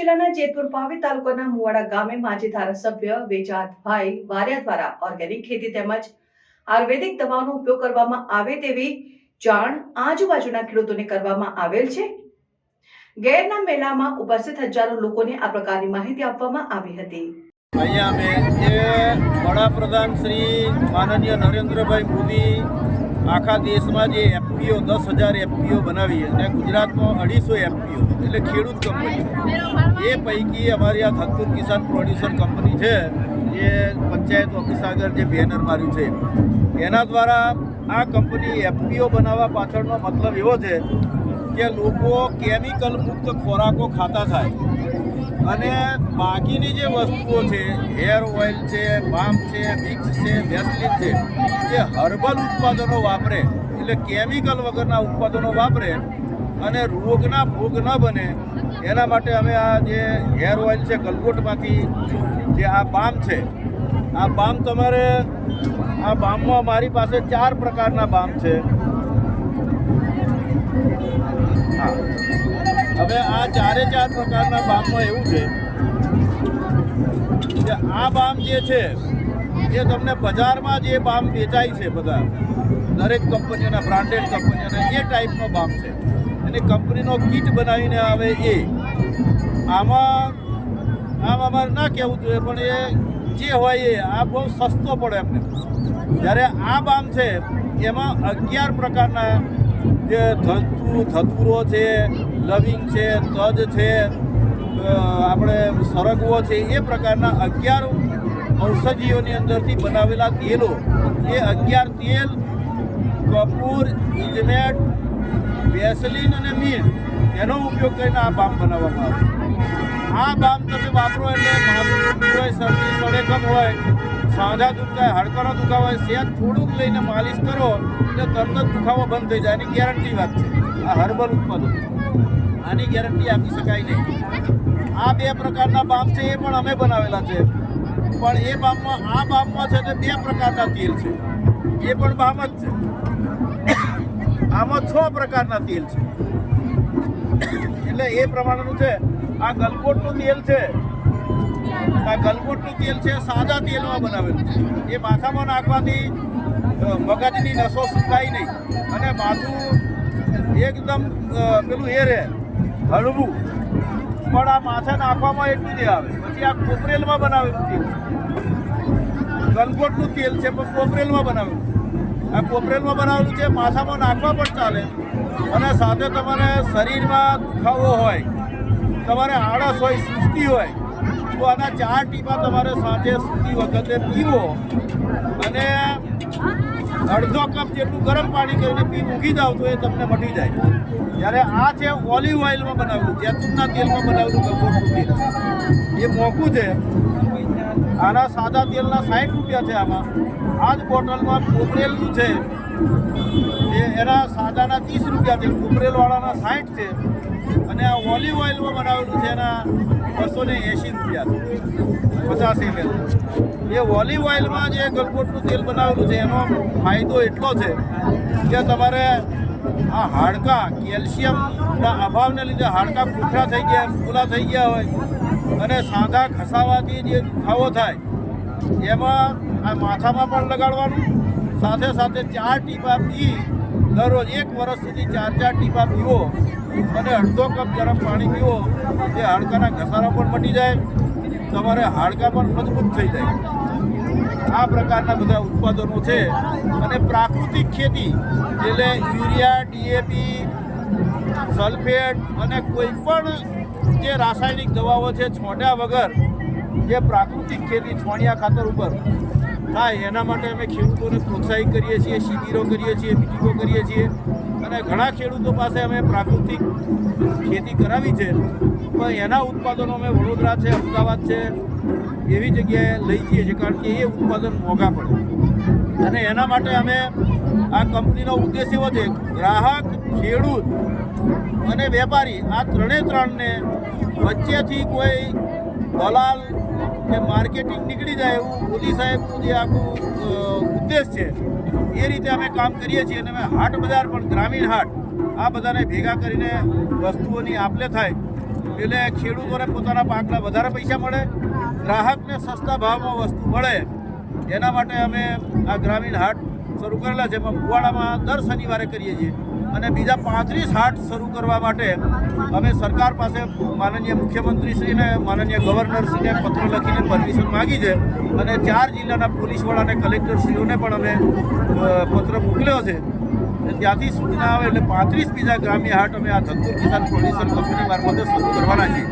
જિલ્લાના જેતપુર પાવી તાલુકાના મુવાડા ગામે માજી ધારાસભ્ય વેજાતભાઈ વારિયા દ્વારા ઓર્ગેનિક ખેતી તેમજ આયુર્વેદિક દવાઓનો ઉપયોગ કરવામાં આવે તેવી જાણ આજુબાજુના ખેડૂતોને કરવામાં આવેલ છે। ગેરના મેળામાં ઉપસ્થિત હજારો લોકોને આ પ્રકારની માહિતી આપવામાં આવી હતી। અહીંયા અમે જે વડાપ્રધાન શ્રી માનનીય નરેન્દ્રભાઈ મોદી આખા દેશમાં જે એફપીઓ 10,000 એફપીઓ બનાવી અને ગુજરાતમાં 250 એફપીઓ એટલે ખેડૂત કંપની એ પૈકી અમારી આ ધનપુર કિસાન પ્રોડ્યુસર કંપની છે એ પંચાયત ઓફિસ આગળ જે બેનર માર્યું છે એના દ્વારા આ કંપની એફપીઓ બનાવવા પાછળનો મતલબ એવો છે કે લોકો કેમિકલ મુક્ત ખોરાકો ખાતા થાય અને બાકીની જે વસ્તુઓ છે હેર ઓઇલ છે, બામ છે, વિક્સ છે, વેસલીન છે એ હર્બલ ઉત્પાદનો વાપરે એટલે કેમિકલ વગરના ઉત્પાદનો વાપરે અને રોગના ભોગ ન બને એના માટે અમે આ જે હેર ઓઇલ છે ગલગોટમાંથી જે આ બામ છે આ બામ તમારે આ બામમાં મારી પાસે 4 પ્રકારના બામ છે। હા હવે આ 4 પ્રકારના બામમાં એવું છે કે આ બામ જે છે એ તમને બજારમાં જે બામ વેચાય છે બધા દરેક કંપનીઓના બ્રાન્ડેડ કંપનીઓના એ ટાઈપનો બામ છે એની કંપનીનો કીટ બનાવીને આવે એ આમ અમારે ના કહેવું જોઈએ પણ એ જે હોય એ આ બહુ સસ્તો પડે એમને। જ્યારે આ બામ છે એમાં 11 પ્રકારના જે ધતુરો છે, લવિંગ છે, તજ છે, આપણે સરગવો છે એ પ્રકારના 11 ઔષધિઓની અંદરથી બનાવેલા તેલો એ 11 તેલ કપૂર, ઇજમેટ, વેસલીન અને મીણ એનો ઉપયોગ કરીને આ બામ બનાવવામાં આવે। આ બામ તમે વાપરો એટલે માથું દુખતું હોય, શરદી સળેકમ હોય, સાંધા દુખતા હોય, હાડકાનો દુખાવો હોય, સેજ થોડુંક લઈને માલિશ કરો એટલે તરત જ દુખાવો બંધ થઈ જાય। એની ગેરંટી વાત છે આ હર્બલ ઉત્પાદન આની ગેરંટી આપી શકાય નહીં। આ 2 પ્રકારના બામ છે એ પણ અમે બનાવેલા છે પણ એ બામમાં આ બામમાં છે તે 2 પ્રકારના તેલ છે એ પણ બામ જ છે। આમાં 6 પ્રકારના તેલ છે એટલે એ પ્રમાણેનું છે। આ ગલગોટનું તેલ છે આ ગલગોટનું તેલ છે સાદા તેલમાં બનાવેલું છે એ માથામાં નાખવાથી મગજની નસો સુકાય નહીં અને માથું એકદમ પેલું એ રહે હળવું પણ આ માથે નાખવામાં એટલું નહીં આવે। પછી આ કોપરેલમાં બનાવેલું તેલ ગલગોટનું તેલ છે પણ કોપરેલમાં બનાવેલું આ કોપરેલમાં બનાવેલું છે માથામાં નાખવા પણ ચાલે અને સાથે તમારે શરીરમાં દુખાવો હોય, તમારે આળસ હોય, સુસ્તી હોય તો આના 4 ટીપા તમારે સાંજે સૂતી વખતે પીવો અને અડધો કપ જેટલું ગરમ પાણી કરીને પી મૂકી જાવ તો એ તમને મટી જાય। જ્યારે આ છે ઓલિવ ઓઇલમાં બનાવેલું, જૈતુનના તેલમાં બનાવેલું ગલગોટનું તેલ એ મોંઘું છે। આના સાદા તેલના 60 રૂપિયા છે। આમાં આ જ બોટલમાં કોપરેલનું છે એ એના સાદાના 30 રૂપિયા છે, કોપરેલવાળાના 60 છે અને આ ઓલિવ ઓઇલમાં બનાવેલું છે એના 280 રૂપિયા છે 50 ml। એ ઓલિવ ઓઇલમાં જે ગલગોટનું તેલ બનાવેલું છે એનો ફાયદો એટલો છે કે તમારે આ હાડકાં કેલ્શિયમના અભાવને લીધે હાડકાં ખોખરા થઈ ગયા, ફૂલા થઈ ગયા હોય અને સાંધા ઘસાવાથી જે દુખાવો થાય એમાં આ માથામાં પણ લગાડવાનું, સાથે સાથે 4 ટીપા પી દરરોજ 1 વર્ષ સુધી 4 ટીપા પીવો અને અડધો કપ ગરમ પાણી પીવો એ હાડકાના ઘસારા પણ મટી જાય, તમારે હાડકાં પણ મજબૂત થઈ જાય। આ પ્રકારના બધા ઉત્પાદનો છે અને પ્રાકૃતિક ખેતી એટલે યુરિયા, ડીએપી, સલ્ફેટ અને કોઈ પણ જે રાસાયણિક દવાઓ છે છોડ્યા વગર જે પ્રાકૃતિક ખેતી છોણિયા ખાતર ઉપર થાય એના માટે અમે ખેડૂતોને પ્રોત્સાહિત કરીએ છીએ, શિબિરો કરીએ છીએ, મિટિંગો કરીએ છીએ અને ઘણા ખેડૂતો પાસે અમે પ્રાકૃતિક ખેતી કરાવી છે પણ એના ઉત્પાદનો અમે વડોદરા છે, અમદાવાદ છે એવી જગ્યાએ લઈ જઈએ છીએ કારણ કે એ ઉત્પાદન મોંઘા પડે અને એના માટે અમે આ કંપનીનો ઉદ્દેશ એવો છે ગ્રાહક, ખેડૂત અને વેપારી આ ત્રણને વચ્ચેથી કોઈ દલાલ કે માર્કેટિંગ નીકળી જાય એવું મોદી સાહેબનું જે આખું ઉદ્દેશ છે એ રીતે અમે કામ કરીએ છીએ અને અમે હાટ બજાર પણ ગ્રામીણ હાટ આ બધાને ભેગા કરીને વસ્તુઓની આપ લે થાય એટલે ખેડૂતોને પોતાના પાકના વધારે પૈસા મળે, ગ્રાહકને સસ્તા ભાવમાં વસ્તુ મળે, એના માટે અમે આ ગ્રામીણ હાટ શરૂ કરેલા છે. એમાં મુવાડામાં દર શનિવારે કરીએ છીએ અને બીજા 35 હાટ શરૂ કરવા માટે અમે સરકાર પાસે માનનીય મુખ્યમંત્રીશ્રીને માનનીય ગવર્નરશ્રીને પત્ર લખીને પરમિશન માગી છે અને 4 જિલ્લાના પોલીસ વડા અને કલેક્ટરશ્રીઓને પણ અમે પત્ર મોકલ્યો છે. ત્યાંથી સૂચના આવે એટલે 35 બીજા ગ્રામ્ય હાટ અમે આ ધનપુર કિસાન પ્રોડ્યુસર કંપની મારફતે શરૂ કરવાના છીએ.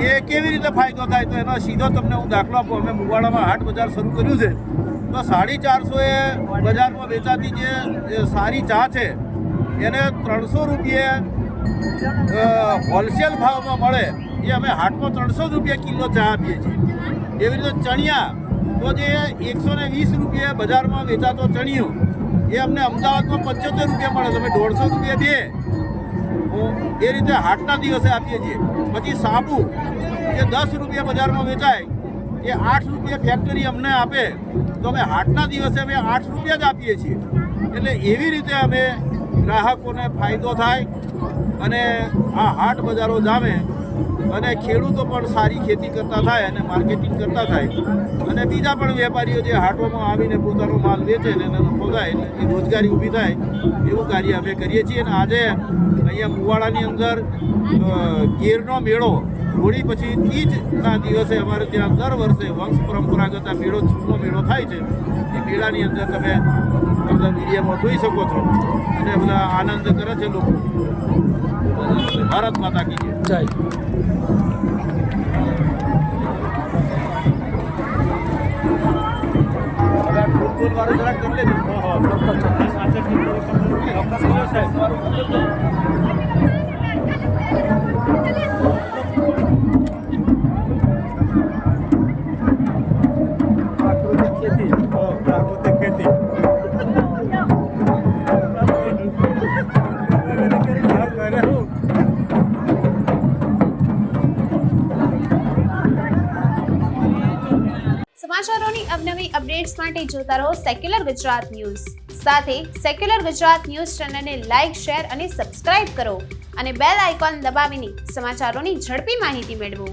એ કેવી રીતે ફાયદો થાય તો એનો સીધો તમને હું દાખલો આપું. અમે મુવાડામાં હાટ બજાર શરૂ કર્યું છે તો 450 એ બજારમાં વેચાતી જે સારી ચા છે એને 300 રૂપિયા હોલસેલ ભાવમાં મળે, એ અમે હાટમાં 300 રૂપિયા કિલો ચા આપીએ છીએ. એવી રીતે ચણિયા તો જે 120 રૂપિયા બજારમાં વેચાતો ચણિયું એ અમને અમદાવાદમાં 75 રૂપિયા મળે, તમે 150 રૂપિયા દે એ રીતે હાટના દિવસે આપીએ છીએ. પછી સાબુ જે 10 રૂપિયા બજારમાં વેચાય એ 8 રૂપિયા ફેક્ટરી અમને આપે તો અમે હાટના દિવસે અમે 8 રૂપિયા જ આપીએ છીએ. એટલે એવી રીતે અમે ગ્રાહકોને ફાયદો થાય અને આ હાટ બજારો જામે અને ખેડૂતો પણ સારી ખેતી કરતા થાય અને માર્કેટિંગ કરતા થાય અને બીજા પણ વેપારીઓ જે હાટોમાં આવીને પોતાનો માલ વેચે ને એને નફો થાય એટલે એ રોજગારી ઊભી થાય એવું કાર્ય અમે કરીએ છીએ. અને આજે અહીંયા મુવાડાની અંદર ગીરનો મેળો હોળી પછી તીજના દિવસે અમારે ત્યાં દર વર્ષે વંશ પરંપરાગત આ મેળો છૂટનો મેળો થાય છે. એ મેળાની અંદર તમે બધા મીડિયામાં જોઈ શકો છો અને બધા આનંદ કરે છે લોકો. ભારત માતા કી જય. ફૂટબોલ વાળું જરાક કરી લેજો. સમાચારોની અવનવી અપડેટ્સ માટે જોતા રહો સેક્યુલર ગુજરાત ન્યૂઝ. સાથે સેક્યુલર ગુજરાત ન્યૂઝ ચેનલને લાઇક, શેર અને સબસ્ક્રાઇબ કરો અને બેલ આઇકોન દબાવીને સમાચારોની ઝડપી માહિતી મેળવો.